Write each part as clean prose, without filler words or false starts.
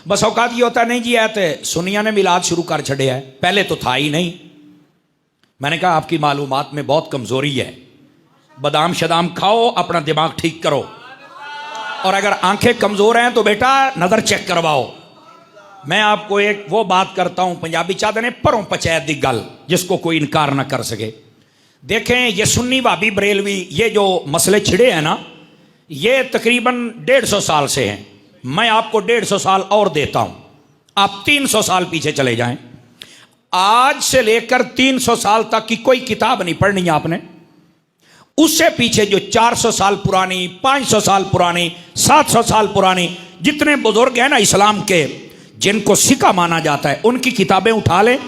बस औकात ये होता नहीं जी है तो सुनिया ने मिलाद शुरू कर छड़े है, पहले तो था ही नहीं। मैंने कहा आपकी मालूमात में बहुत कमजोरी है, बादाम शदाम खाओ, अपना दिमाग ठीक करो, और अगर आंखें कमजोर हैं तो बेटा नजर चेक करवाओ। मैं आपको एक वो बात करता हूं, पंजाबी चाहते ने परों पंचायत दी गल जिसको कोई इनकार ना कर सके। देखें ये सुन्नी भाभी बरेलवी ये जो मसले छिड़े हैं ना, ये तकरीबन 150 साल से हैं। मैं आपको 150 साल और देता हूं, आप 300 साल पीछे चले जाएं। आज से लेकर 300 साल तक की कोई किताब नहीं पढ़नी है आपने। उससे पीछे जो 400 साल पुरानी, 500 साल पुरानी, 700 साल पुरानी जितने बुजुर्ग हैं ना इस्लाम के, जिनको सिक्का माना जाता है, उनकी किताबें उठा लें।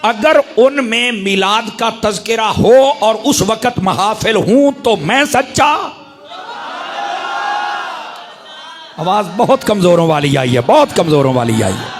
अगर उनमें मिलाद का तज़किरा हो और उस वक्त महाफिल हूं तो मैं सच्चा। आवाज बहुत कमजोरों वाली आई है, बहुत कमजोरों वाली आई है।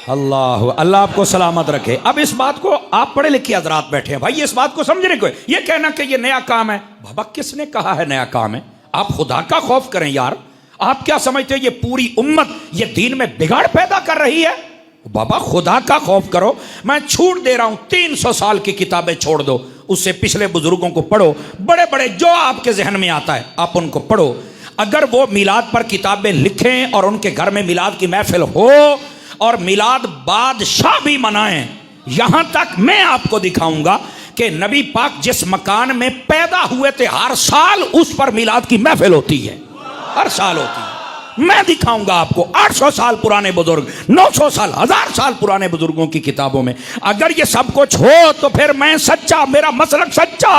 अल्लाह अल्लाह आपको सलामत रखे। अब इस बात को आप पढ़े लिखे हजरात बैठे हैं भाई, इस बात को समझने को, ये कहना कि ये नया काम है, बाबा किसने कहा है नया काम है? आप खुदा का खौफ करें यार। आप क्या समझते हैं ये पूरी उम्मत ये दीन में बिगाड़ पैदा कर रही है? बाबा खुदा का खौफ करो। मैं छूट दे रहा हूं, 300 साल की किताबें छोड़ दो, उससे पिछले बुजुर्गों को पढ़ो, बड़े बड़े जो आपके जहन में आता है आप उनको पढ़ो। अगर वो मिलाद पर किताबें लिखें और उनके घर में मिलाद की महफिल हो और मिलाद बादशाह भी मनाएं, यहां तक मैं आपको दिखाऊंगा कि नबी पाक जिस मकान में पैदा हुए थे हर साल उस पर मिलाद की महफिल होती है, हर साल होती है। मैं दिखाऊंगा आपको 800 साल पुराने बुजुर्ग, 900 साल, 1000 साल पुराने बुजुर्गों की किताबों में। अगर ये सब कुछ हो तो फिर मैं सच्चा, मेरा मसलक सच्चा।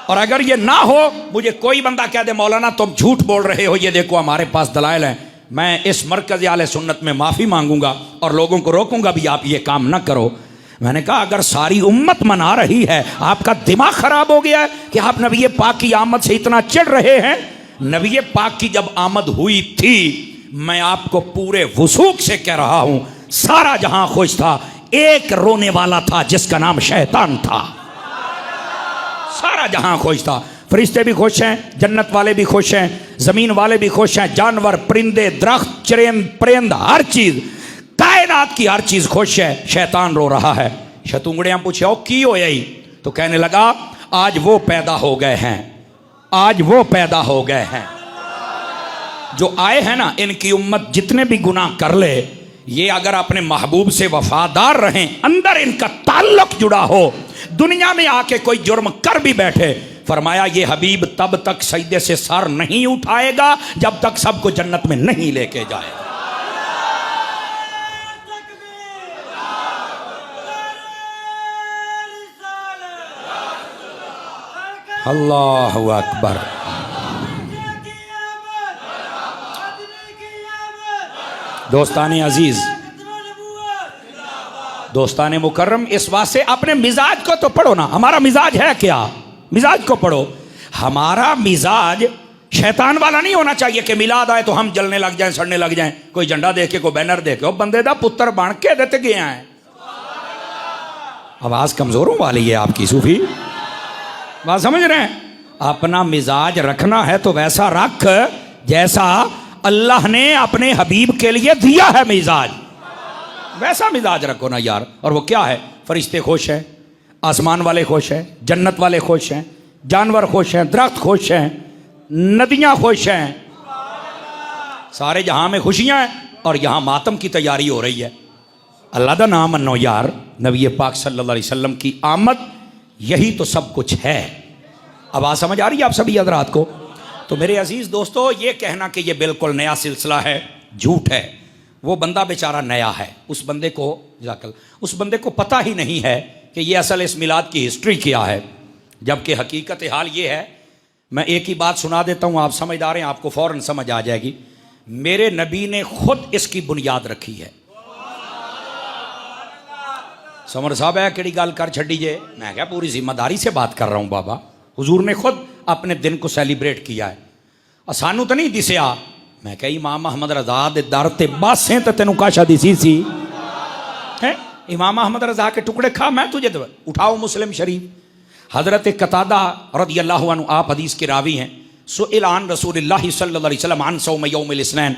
और अगर ये ना हो, मुझे कोई बंदा कह दे मौलाना तुम झूठ बोल रहे हो, ये देखो हमारे पास दलाइल हैं, मैं इस मरकज़ आले सुन्नत में माफ़ी मांगूंगा और लोगों को रोकूंगा भी आप ये काम ना करो। मैंने कहा अगर सारी उम्मत मना रही है, आपका दिमाग खराब हो गया है कि आप नबी पाक की आमद से इतना चिढ़ रहे हैं। नबी पाक की जब आमद हुई थी, मैं आपको पूरे वसूख से कह रहा हूं, सारा जहां खुश था, एक रोने वाला था जिसका नाम शैतान था। सारा जहां खुश था, फरिश्ते भी खुश हैं, जन्नत वाले भी खुश हैं, जमीन वाले भी खुश हैं, जानवर, परिंदे, दरख्त, चरेंद, परिंद, हर चीज, कायनात की हर चीज खुश है। शैतान रो रहा है। शतुंगड़ियां पूछे की हो यही? तो कहने लगा आज वो पैदा हो गए हैं, आज वो पैदा हो गए हैं जो आए हैं ना, इनकी उम्मत जितने भी गुनाह कर ले, ये अगर अपने महबूब से वफादार रहें, अंदर इनका ताल्लुक जुड़ा हो, दुनिया में आके कोई जुर्म कर भी बैठे, फरमाया ये हबीब तब तक सजदे से सर नहीं उठाएगा जब तक सबको जन्नत में नहीं लेके जाएगा। अल्लाहु अकबर। दोस्ताने अजीज, दोस्ताने मुकर्रम, इस वास्ते अपने मिजाज को तो पढ़ो ना। हमारा मिजाज है क्या? मिजाज को पढ़ो। हमारा मिजाज शैतान वाला नहीं होना चाहिए कि मिलाद आए तो हम जलने लग जाएं, सड़ने लग जाएं, कोई झंडा देख के, कोई बैनर देख के। बंदे दा पुत्र बन के देते गए हैं। आवाज कमजोरों वाली है आपकी सूफी, बात समझ रहे हैं? अपना मिजाज रखना है तो वैसा रख जैसा अल्लाह ने अपने हबीब के लिए दिया है मिजाज, वैसा मिजाज रखो ना यार। और वो क्या है? फरिश्ते खुश हैं, आसमान वाले खुश हैं, जन्नत वाले खुश हैं, जानवर खुश हैं, दरख्त खुश हैं, नदियां खुश हैं, सारे जहां में खुशियां हैं और यहां मातम की तैयारी हो रही है। अल्लाह का नाम मनो यार। नबी पाक सल्लल्लाहु अलैहि वसल्लम की आमद यही तो सब कुछ है। आवाज समझ आ रही है आप सभी हजरात को? तो मेरे अजीज दोस्तों, ये कहना कि ये बिल्कुल नया सिलसिला है, झूठ है। वो बंदा बेचारा नया है, उस बंदे को पता ही नहीं है कि ये असल इस मिलाद की हिस्ट्री क्या है, जबकि हकीकत हाल ये है। मैं एक ही बात सुना देता हूँ, आप समझदार हैं, आपको फौरन समझ आ जाएगी। मेरे नबी ने खुद इसकी बुनियाद रखी है। समर साहब है कि गल कर छड़ी जे, मैं क्या पूरी जिम्मेदारी से बात कर रहा हूँ बाबा। हुजूर ने खुद अपने दिन को सेलिब्रेट किया है, सानू तो नहीं दिसया। मैं कही इमाम अहमद रजा दे दर ते बासें ते तेनू काशा दिसी सी है। इमाम अहमद रजा के टुकड़े खा, मैं तुझे दे। उठाओ मुस्लिम शरीफ। हजरत कतादा रदियल्लाहु अन्हु, आप हदीस के रावी हैं। सुइल आन रसूलिल्लाह सल्लल्लाहु अलैहि वसल्लम आन सौम यौमिल इस्नैन,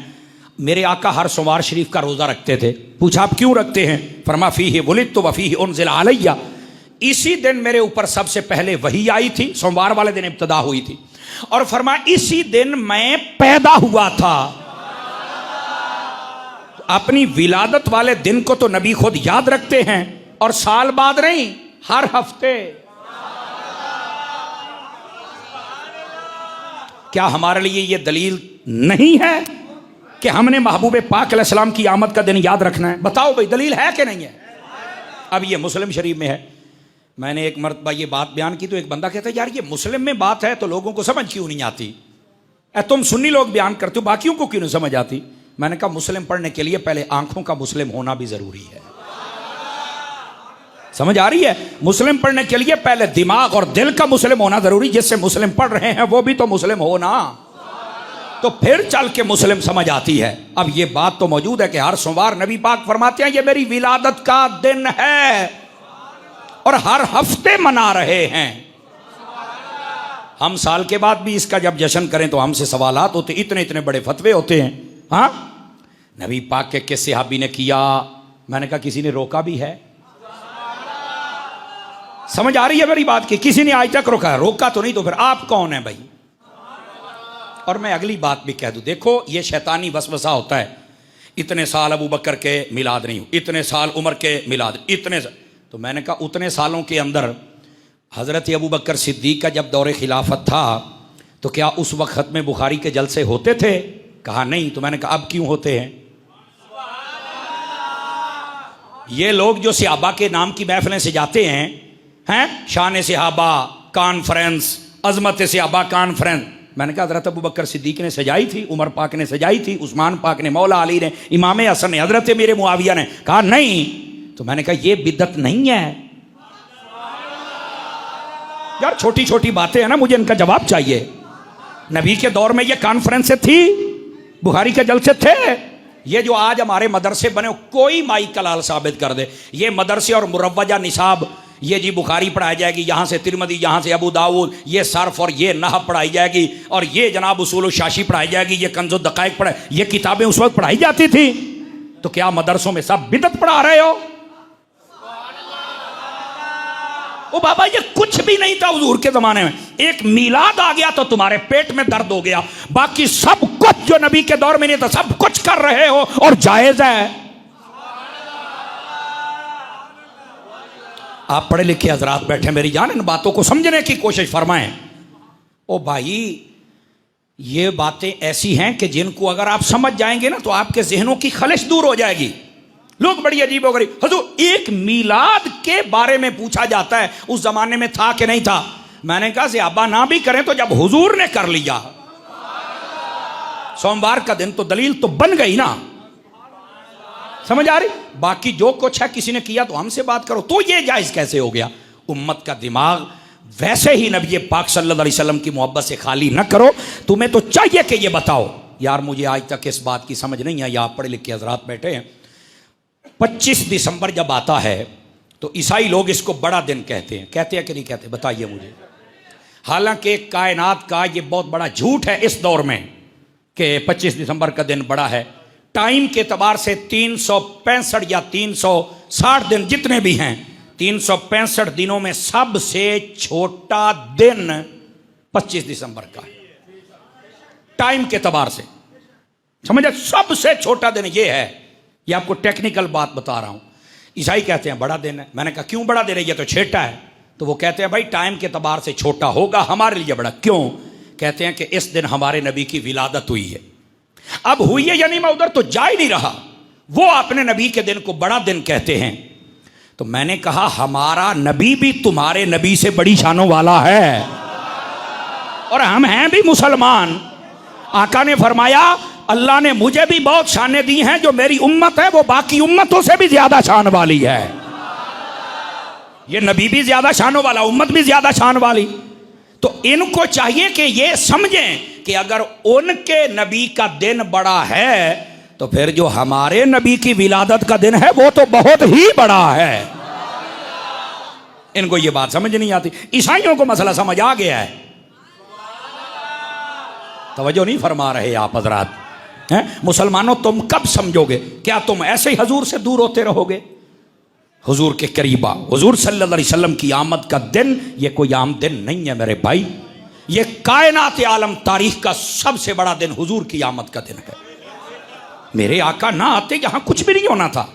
मेरे आका हर सोमवार शरीफ का रोज़ा रखते थे। पूछा आप क्यों रखते हैं? फरमा फीहि वुलिदतु व फीहि उनज़िला अलैया, इसी दिन मेरे ऊपर सबसे पहले वही आई थी, सोमवार वाले दिन इब्तिदा हुई थी, और फरमा इसी दिन मैं पैदा हुआ था। तो अपनी विलादत वाले दिन को तो नबी खुद याद रखते हैं, और साल बाद नहीं, हर हफ्ते। क्या हमारे लिए यह दलील नहीं है कि हमने महबूब पाक अलैहिस्सलाम की आमद का दिन याद रखना है? बताओ भाई, दलील है कि नहीं है? अब ये मुस्लिम शरीफ में है। मैंने एक मरतबा ये बात बयान की तो एक बंदा कहता है यार ये मुस्लिम में बात है तो लोगों को समझ क्यों नहीं आती? तुम सुन्नी लोग बयान करते हो, बाकियों को क्यों नहीं समझ आती? मैंने कहा मुस्लिम पढ़ने के लिए पहले आंखों का मुस्लिम होना भी जरूरी है। समझ आ रही है? मुस्लिम पढ़ने के लिए पहले दिमाग और दिल का मुस्लिम होना जरूरी। जिससे मुस्लिम पढ़ रहे हैं वो भी तो मुस्लिम हो ना, तो फिर चल के मुस्लिम समझ आती है। अब ये बात तो मौजूद है कि हर सोमवार नबी पाक फरमाते हैं ये मेरी विलादत का दिन है, और हर हफ्ते मना रहे हैं। हम साल के बाद भी इसका जब जश्न करें तो हमसे सवालात होते, इतने इतने बड़े फतवे होते हैं। हाँ, नबी पाक के किस सहाबी ने किया? मैंने कहा किसी ने रोका भी है? समझ आ रही है मेरी बात की? किसी ने आज तक रोका? रोका तो नहीं, तो फिर आप कौन है भाई? और मैं अगली बात भी कह दूं, देखो ये शैतानी वसवसा होता है, इतने साल अबू बकर के मिलाद नहीं, इतने साल उमर के मिलाद, इतने तो मैंने कहा उतने सालों के अंदर हज़रत अबू बकर सिद्दीक़ का जब दौरे खिलाफत था तो क्या उस वक्त में बुखारी के जलसे होते थे? कहा नहीं। तो मैंने कहा अब क्यों होते हैं? ये लोग जो सहाबा के नाम की महफिलें सजाते हैं शान सहाबा कॉन्फ्रेंस, अजमत सहाबा कॉन्फ्रेंस, मैंने कहा हज़रत अबू बकर सिद्दीक़ ने सजाई थी, उमर पाक ने सजाई थी, उस्मान पाक ने, मौला अली ने, इमाम हसन ने, हज़रत मेरे मुआविया ने। कहा नहीं। तो मैंने कहा ये बिदअत नहीं है यार, छोटी छोटी बातें हैं ना, मुझे इनका जवाब चाहिए। नबी के दौर में ये कॉन्फ्रेंसें थी, बुखारी के जलसे थे। ये जो आज हमारे मदरसे बने, कोई माई कलाल साबित कर दे ये मदरसे और मुरव्वजा निसाब, ये जी बुखारी पढ़ाई जाएगी, यहाँ से तिरमिज़ी, यहाँ से अबू दाऊद, ये सर्फ और ये नहव पढ़ाई जाएगी, और ये जनाब उसूल शाशी पढ़ाई जाएगी, ये कंज़ुद दक़ाइक़ पढ़ाई, ये किताबें उस वक्त पढ़ाई जाती थी। तो क्या मदरसों में सब बिदअत पढ़ा रहे हो? ओ बाबा ये कुछ भी नहीं था हुजूर के ज़माने में। एक मीलाद आ गया तो तुम्हारे पेट में दर्द हो गया, बाकी सब कुछ जो नबी के दौर में नहीं था सब कुछ कर रहे हो और जायज़ है। आप पढ़े लिखे हजरात बैठे मेरी जान, इन बातों को समझने की कोशिश फरमाएं। ओ भाई ये बातें ऐसी हैं कि जिनको अगर आप समझ जाएंगे ना तो आपके जहनों की खलिश दूर हो जाएगी। लोग बड़ी अजीब हो गई, हुजूर एक मीलाद के बारे में पूछा जाता है, उस जमाने में था कि नहीं था? मैंने कहा सहाबा ना भी करें तो जब हुजूर ने कर लिया, सोमवार का दिन, तो दलील तो बन गई ना। समझ आ रही? बाकी जो कुछ है किसी ने किया तो हमसे बात करो, तो ये जायज कैसे हो गया? उम्मत का दिमाग वैसे ही नबी पाक सल्लल्लाहु अलैहि वसल्लम की मोहब्बत से खाली न करो। तुम्हें तो चाहिए कि ये बताओ यार, मुझे आज तक इस बात की समझ नहीं आई। आप पढ़े लिखे हजरात बैठे हैं, 25 दिसंबर जब आता है तो ईसाई लोग इसको बड़ा दिन कहते हैं कि नहीं कहते? बताइए मुझे। हालांकि कायनात का ये बहुत बड़ा झूठ है इस दौर में कि 25 दिसंबर का दिन बड़ा है। टाइम के एतबार से 365 या 360 दिन जितने भी हैं, 365 दिनों में सबसे छोटा दिन 25 दिसंबर का है टाइम के एतबार से। समझे? सबसे छोटा दिन ये है। ये आपको टेक्निकल बात बता रहा हूं। ईसाई कहते हैं बड़ा दिन है। मैंने कहा क्यों बड़ा दिन है? ये तो छोटा है। तो वो कहते हैं भाई टाइम के एतबार से छोटा होगा, हमारे लिए बड़ा। क्यों? कहते हैं कि इस दिन हमारे नबी की विलादत हुई है। अब हुई है यानी मैं उधर तो जा ही नहीं रहा, वो अपने नबी के दिन को बड़ा दिन कहते हैं। तो मैंने कहा हमारा नबी भी तुम्हारे नबी से बड़ी शानों वाला है, और हम हैं भी मुसलमान। आका ने फरमाया अल्लाह ने मुझे भी बहुत शानें दी हैं, जो मेरी उम्मत है वो बाकी उम्मतों से भी ज्यादा शान वाली है। ये नबी भी ज्यादा शानों वाला, उम्मत भी ज्यादा शान वाली। तो इनको चाहिए कि ये समझें कि अगर उनके नबी का दिन बड़ा है तो फिर जो हमारे नबी की विलादत का दिन है वो तो बहुत ही बड़ा है। इनको ये बात समझ नहीं आती। ईसाइयों को मसला समझ आ गया है, तवज्जो नहीं फरमा रहे आप हजरात हैं। मुसलमानों तुम कब समझोगे? क्या तुम ऐसे ही हजूर से दूर होते रहोगे? हुजूर के करीबा, हुजूर सल्लल्लाहु अलैहि वसल्लम की आमद का दिन ये कोई आम दिन नहीं है मेरे भाई। ये कायनात आलम तारीख का सबसे बड़ा दिन हुजूर की आमद का दिन है। मेरे आका ना आते यहां कुछ भी नहीं होना था।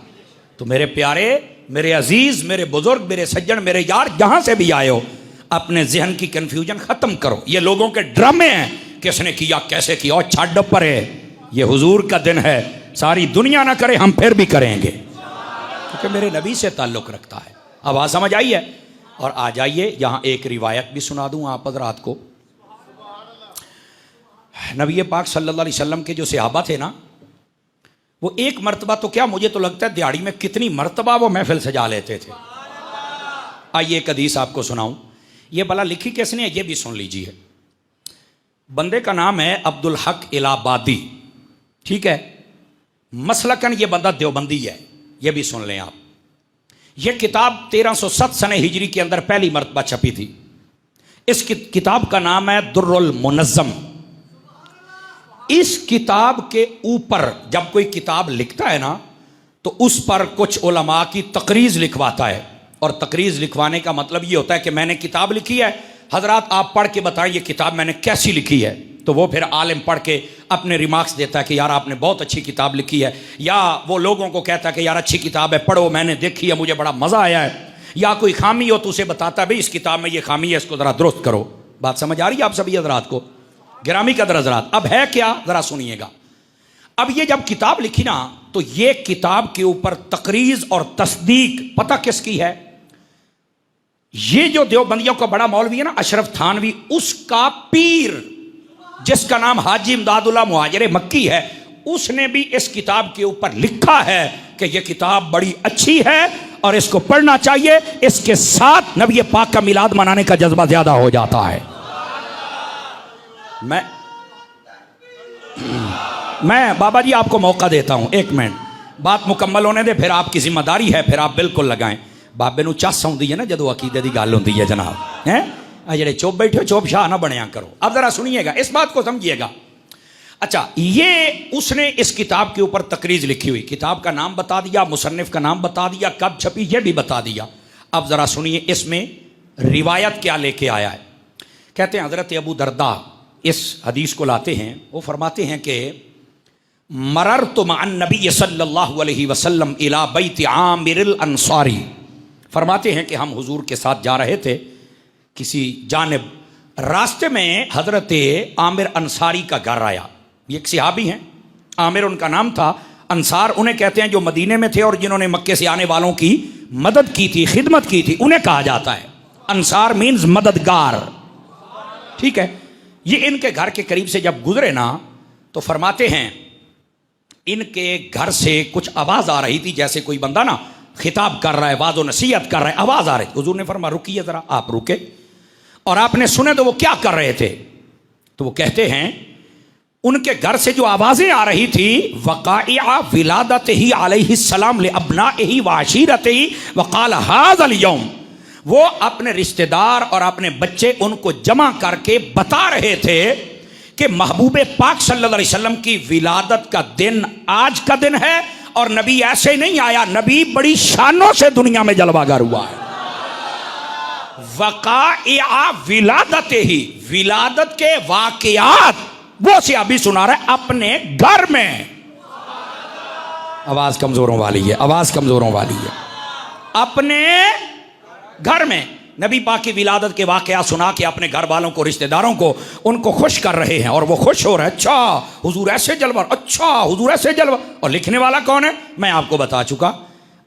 तो मेरे प्यारे, मेरे अजीज, मेरे बुजुर्ग, मेरे सज्जन, मेरे यार, जहां से भी आए हो, अपने जहन की कंफ्यूजन खत्म करो। ये लोगों के ड्रामे हैं, किसने किया, कैसे किया, और छाड़ पर है। ये हुजूर का दिन है, सारी दुनिया ना करे हम फिर भी करेंगे, क्योंकि मेरे नबी से ताल्लुक रखता है। आवाज समझ आई है? और आ जाइए यहां एक रिवायत भी सुना दूं आप हज़रात को। नबी पाक सल्लल्लाहु अलैहि वसल्लम के जो सहाबा थे ना, वो एक मर्तबा तो क्या, मुझे तो लगता है दिहाड़ी में कितनी मर्तबा वो महफिल सजा लेते थे। आइए एक हदीस आपको सुनाऊं। ये भला लिखी किसने है ये भी सुन लीजिए। बंदे का नाम है अब्दुल हक इलाहाबादी, ठीक है। मसलकन ये बंदा देवबंदी है, ये भी सुन लें आप। ये किताब 1307 सने हिजरी के अंदर पहली मर्तबा छपी थी। इस किताब का नाम है दुर्रुल मुनज़्ज़म। इस किताब के ऊपर जब कोई किताब लिखता है ना, तो उस पर कुछ उलमा की तकरीज लिखवाता है। और तकरीज लिखवाने का मतलब ये होता है कि मैंने किताब लिखी है, हजरात आप पढ़ के बताएं ये किताब मैंने कैसी लिखी है। तो वो फिर आलिम पढ़ के अपने रिमार्क्स देता है कि यार आपने बहुत अच्छी किताब लिखी है, या वो लोगों को कहता है कि यार अच्छी किताब है, पढ़ो, मैंने देखी है, मुझे बड़ा मज़ा आया है। या कोई खामी हो तो उसे बताता है भाई इस किताब में ये खामी है, इसको ज़रा दुरुस्त करो। बात समझ आ रही है आप सभी हजरात को? गिरामी कदर हजरात, अब है क्या ज़रा सुनिएगा। अब ये जब किताब लिखी ना, तो ये किताब के ऊपर तकरीज और तस्दीक पता किसकी है? ये जो देवबंदियों का बड़ा मौलवी है ना, अशरफ थानवी, उसका पीर जिसका नाम हाजी इमदादुल्लाह मुहाजिर मक्की है, उसने भी इस किताब के ऊपर लिखा है कि यह किताब बड़ी अच्छी है और इसको पढ़ना चाहिए। इसके साथ नबी पाक का मिलाद मनाने का जज्बा ज्यादा हो जाता है। मैं बाबा जी आपको मौका देता हूं, एक मिनट बात मुकम्मल होने दे, फिर आपकी जिम्मेदारी है, फिर आप बिल्कुल लगाएं। बाबे नूं चस आउंदी है ना जदों अकीदे की गल होंदी है जनाब, हैं जेडे चुप बैठे चुप शाह ना बनिया करो। अब जरा सुनिएगा, इस बात को समझिएगा। अच्छा, ये उसने इस किताब के ऊपर तकरीज लिखी हुई, किताब का नाम बता दिया, मुसन्निफ का नाम बता दिया, कब छपी ये भी बता दिया। अब जरा सुनिए इसमें रिवायत क्या लेके आया है। कहते हैं हजरत अबू दरदा इस हदीस को लाते हैं, वो फरमाते हैं कि मररतु मअन नबी सल्लल्लाहु अलैहि वसल्लम इला बैत आमिर अंसारी। फरमाते हैं कि हम हुजूर के साथ जा रहे थे किसी जानिब, रास्ते में हजरत आमिर अंसारी का घर आया। ये एक सहाबी हैं, आमिर उनका नाम था, अंसार उन्हें कहते हैं जो मदीने में थे और जिन्होंने मक्के से आने वालों की मदद की थी, खिदमत की थी, उन्हें कहा जाता है। अंसार मीन्स मददगार, ठीक है। ये इनके घर के करीब से जब गुजरे ना, तो फरमाते हैं इनके घर से कुछ आवाज आ रही थी, जैसे कोई बंदा ना खिताब कर रहा है, वाज़ो नसीहत कर रहा है, आवाज आ रही। हुजूर ने फरमाया रुकिए जरा। आप रुके और आपने सुने तो वो क्या कर रहे थे? तो वो कहते हैं उनके घर से जो आवाजें आ रही थी, वक़ाइआ विलादत ही अलैहि सलाम ले अबनाइही व अशीरतिही वक़ाल हाज़ल यौम, वो अपने रिश्तेदार और अपने बच्चे उनको जमा करके बता रहे थे कि महबूब पाक सल्लल्लाहु अलैहि वसल्लम की विलादत का दिन आज का दिन है, और नबी ऐसे ही नहीं आया, नबी बड़ी शानों से दुनिया में जलवागर हुआ है। वक़ाइआ विलादत ही, विलादत के वाक़ियात वो सहाबी सुना रहे अपने घर में। आवाज कमजोरों वाली है, आवाज कमजोरों वाली है। अपने घर में नबी पाक की विलादत के वाकया सुना के अपने घर वालों को, रिश्तेदारों को, उनको खुश कर रहे हैं और वो खुश हो रहे हैं। अच्छा हुजूर ऐसे जलवा, अच्छा हुजूर ऐसे जलवा। और लिखने वाला कौन है मैं आपको बता चुका।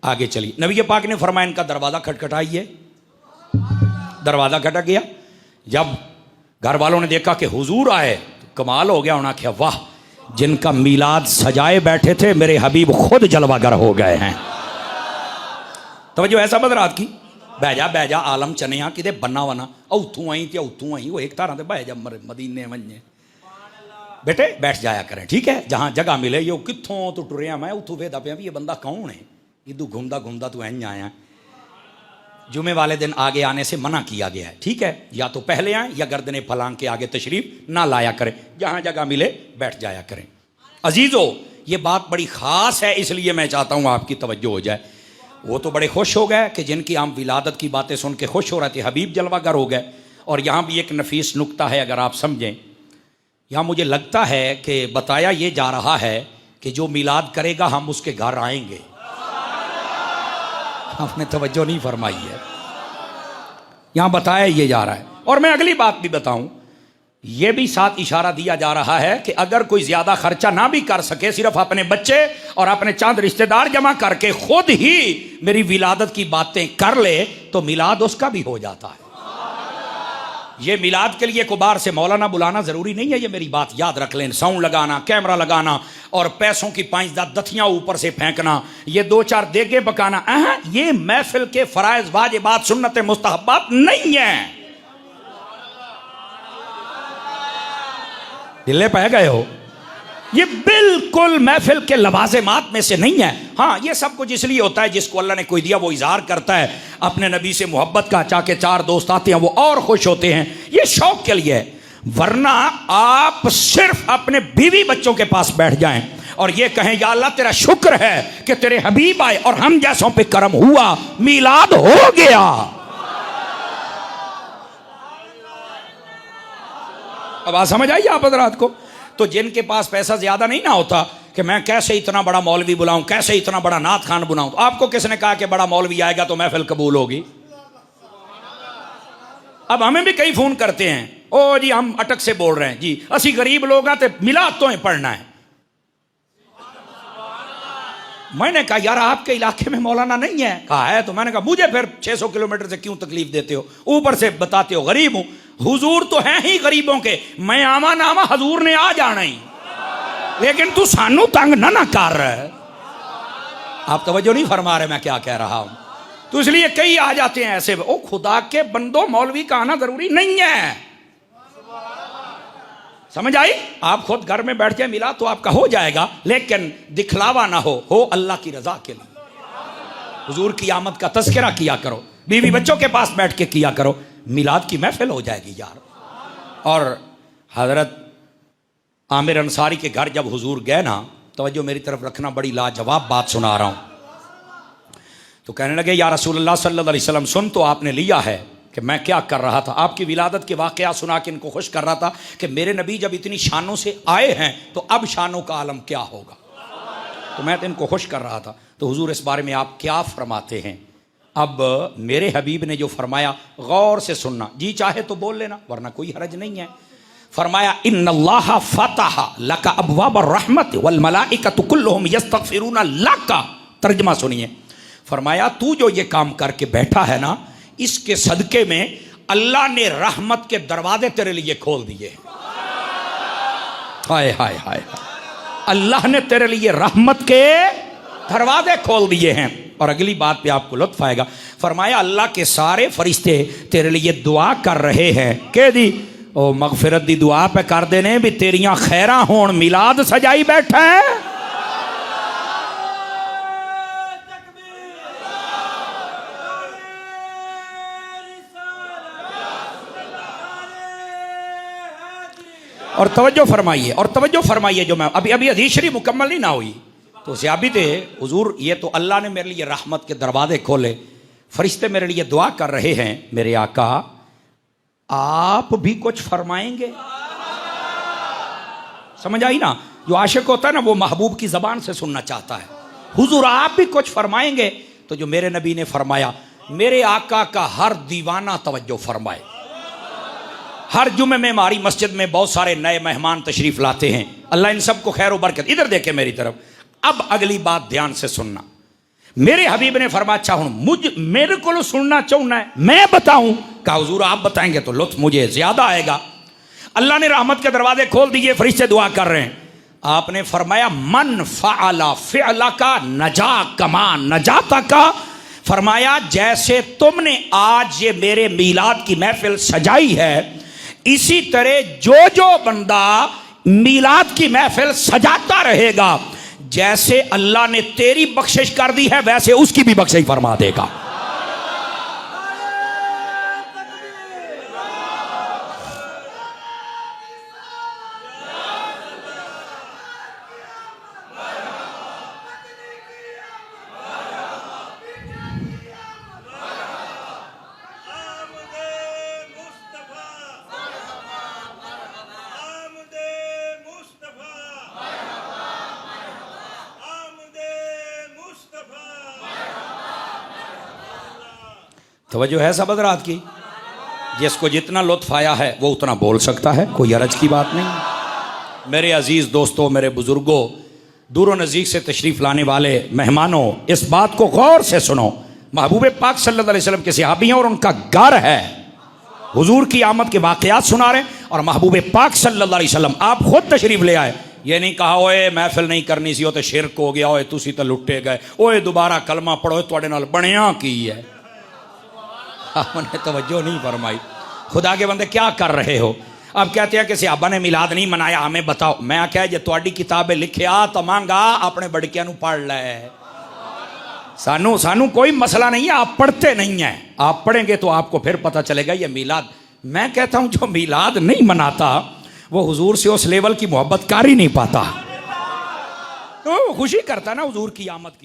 आगे चलिए, नबी पाक ने फरमाया इनका दरवाजा खटखटाइए। दरवाजा खटक गया। जब घर वालों ने देखा कि हुजूर आए तो कमाल हो गया। उन्होंने कहा वाह, जिनका मिलाद सजाए बैठे थे मेरे हबीब खुद जलवागर हो गए हैं। तो जो ऐसा बदरात की बह जा आलम चनिया कि बन्ना वना उतों आई तो उतों आई, वो एक तरह से बह जा मदीने वने बेटे बैठ जाया करें, ठीक है, जहां जगह मिले। यो कित्थों तो टुरिया मैं उथू वेदा पे ये बंदा कौन है, इधू घूमदा घूमदा तू इंज आया। जुमे वाले दिन आगे आने से मना किया गया है, ठीक है, या तो पहले आए या गर्दने फलांग के आगे तशरीफ ना लाया करें, जहां जगह मिले बैठ जाया करें। अजीजो, ये बात बड़ी खास है, इसलिए मैं चाहता हूं आपकी तवज्जो हो जाए। वो तो बड़े खुश हो गए कि जिनकी आम विलादत की बातें सुन के खुश हो रहे थे, हबीब जलवागर हो गए। और यहां भी एक नफीस नुक्ता है, अगर आप समझें, यहां मुझे लगता है कि बताया ये जा रहा है कि जो मिलाद करेगा हम उसके घर आएंगे। आपने तवज्जो नहीं फरमाई है, यहां बताया ये जा रहा है। और मैं अगली बात भी बताऊं, यह भी साथ इशारा दिया जा रहा है कि अगर कोई ज्यादा खर्चा ना भी कर सके, सिर्फ अपने बच्चे और अपने चंद रिश्तेदार जमा करके खुद ही मेरी विलादत की बातें कर ले तो मिलाद उसका भी हो जाता है। ये मिलाद के लिए कुबार से मौलाना बुलाना जरूरी नहीं है, ये मेरी बात याद रख लें। साउंड लगाना, कैमरा लगाना और पैसों की 5-10 दथियां ऊपर से फेंकना, ये 2-4 देगे पकाना, ये महफिल के फराइज वाजिबात सुन्नत मुस्तहब्बात नहीं है। दिल्ले पह गए हो, ये बिल्कुल महफिल के लवाज़िमात में से नहीं है। हाँ, ये सब कुछ इसलिए होता है जिसको अल्लाह ने कोई दिया वो इजहार करता है अपने नबी से मोहब्बत का, चाके 4 दोस्त आते हैं वो और खुश होते हैं, ये शौक के लिए है। वरना आप सिर्फ अपने बीवी बच्चों के पास बैठ जाएं और ये कहें या अल्लाह तेरा शुक्र है कि तेरे हबीब आए और हम जैसों पे करम हुआ, मिलाद हो गया। अब बात समझ आई आप हज़रात को? तो जिनके पास पैसा ज्यादा नहीं ना होता कि मैं कैसे इतना बड़ा मौलवी बुलाऊं, कैसे इतना बड़ा नात खान बुलाऊं, तो आपको किसने कहा कि बड़ा मौलवी आएगा तो महफिल कबूल होगी? अब हमें भी कई फोन करते हैं, ओ जी हम अटक से बोल रहे हैं जी, असी गरीब लोग हैं तो मिलाद तो ही पढ़ना है। मैंने कहा यार आपके इलाके में मौलाना नहीं है? कहा है। तो मैंने कहा मुझे फिर 600 किलोमीटर से क्यों तकलीफ देते हो, ऊपर से बताते हो गरीब हूं। हुजूर तो हैं ही गरीबों के, मैं आमा नामा हजूर ने आ जाना ही, लेकिन तू सानू तंग ना कर। आप तवज्जो नहीं फरमा रहे मैं क्या कह रहा हूं। तो इसलिए कई आ जाते हैं ऐसे, ओ खुदा के बंदो मौलवी का आना जरूरी नहीं है। समझ आई? आप खुद घर में बैठ के मिला तो आपका हो जाएगा, लेकिन दिखलावा ना हो अल्लाह की रजा के लिए। हुजूर की आमद का तज़किरा किया करो, बीवी बच्चों के पास बैठ के किया करो, मिलाद की महफिल हो जाएगी यार। और हजरत आमिर अंसारी के घर जब हुजूर गए ना, तवज्जो मेरी तरफ रखना, बड़ी लाजवाब बात सुना रहा हूं। तो कहने लगे या रसूलुल्लाह सल्लल्लाहु अलैहि वसल्लम, सुन तो आपने लिया है कि मैं क्या कर रहा था, आपकी विलादत के वाक़या सुना के इनको खुश कर रहा था कि मेरे नबी जब इतनी शानों से आए हैं तो अब शानों का आलम क्या होगा। तो मैं तो इनको खुश कर रहा था। तो हुजूर इस बारे में आप क्या फरमाते हैं? अब मेरे हबीब ने जो फरमाया गौर से सुनना, जी चाहे तो बोल लेना वरना कोई हरज नहीं है। फरमाया इन्नल्लाह फतह लका अबवाब रहमत वल मलाइकतु कुल्लुहुम यस्तगफिरूना लका। तर्जुमा सुनिए, फरमाया तू जो ये काम करके बैठा है ना, इसके सदके में अल्लाह ने रहमत के दरवाजे तेरे लिए खोल दिए। हाय हाय हाय, अल्लाह ने तेरे लिए रहमत के दरवाजे खोल दिए हैं। और अगली बात पे आपको लुत्फ आएगा, फरमाया अल्लाह के सारे फरिश्ते तेरे लिए दुआ कर रहे हैं के दी ओ मगफिरत दी दुआ पे कर देने भी तेरियां खैरा होन, मिलाद सजाई बैठा है। और तवज्जो फरमाइए जो मैं अभी हदीस शरीफ मुकम्मल नहीं ना हुई तो ज़्यादा थे हुजूर, ये तो अल्लाह ने मेरे लिए रहमत के दरवाजे खोले, फरिश्ते मेरे लिए दुआ कर रहे हैं, मेरे आका आप भी कुछ फरमाएंगे? समझ आई ना? जो आशिक होता है ना वो महबूब की जबान से सुनना चाहता है। हुजूर आप भी कुछ फरमाएंगे? तो जो मेरे नबी ने फरमाया, मेरे आका का हर दीवाना तवज्जो फरमाए। हर जुमे में हमारी मस्जिद में बहुत सारे नए मेहमान तशरीफ लाते हैं, अल्लाह इन सबको खैर व बरकत। इधर देखे मेरी तरफ। अब अगली बात ध्यान से सुनना, मेरे हबीब ने फरमाया अच्छा हूं मेरे को सुनना चाहना है, मैं बताऊं? कहा हुजूर आप बताएंगे तो लुत्फ मुझे ज्यादा आएगा। अल्लाह ने रहमत के दरवाजे खोल दिए, फरिश्ते दुआ कर रहे हैं। आपने फरमाया मन फ़अला फ़िअला का नजा कमा नजाता का। फरमाया जैसे तुमने आज ये मेरे मीलाद की महफिल सजाई है, इसी तरह जो जो बंदा मीलाद की महफिल सजाता रहेगा, जैसे अल्लाह ने तेरी बख्शिश कर दी है वैसे उसकी भी बख्शिश फरमा देगा। तवज्जो है सब हज़रात की। जिसको जितना लुत्फ आया है वो उतना बोल सकता है, कोई अर्ज की बात नहीं। मेरे अजीज़ दोस्तों, मेरे बुज़ुर्गों, दूर व नज़दीक से तशरीफ़ लाने वाले मेहमानों, इस बात को गौर से सुनो। महबूब पाक सल्लल्लाहु अलैहि वसल्लम के सहाबी हैं और उनका घर है। हुजूर की आमद के वाक़यात सुना रहे हैं और महबूब पाक सल्लल्लाहु अलैहि वसल्लम आप खुद तशरीफ़ ले आए। ये नहीं कहा ओए महफिल नहीं करनी सी, तो शिरक हो गया, ओए तुसी तो लुटे गए, ओए दोबारा कलमा पढ़ो, तुहाडे नाल बनिया की है। आपने तवज्जो नहीं फरमाई। खुदा के बंदे क्या कर रहे हो? अब कहते हैं कि सहाबा ने मिलाद नहीं मनाया, हमें बताओ। मैं क्या जे तुहाडी किताबें लिखिया तो मांगा अपने बड़किया नूं पढ़ लै। सानू कोई मसला नहीं है, आप पढ़ते नहीं हैं। आप पढ़ेंगे तो आपको फिर पता चलेगा ये मिलाद। मैं कहता हूं जो मिलाद नहीं मनाता वो हुजूर से उस लेवल की मोहब्बत कर ही नहीं पाता। तो खुशी करता ना हुजूर की आमद की।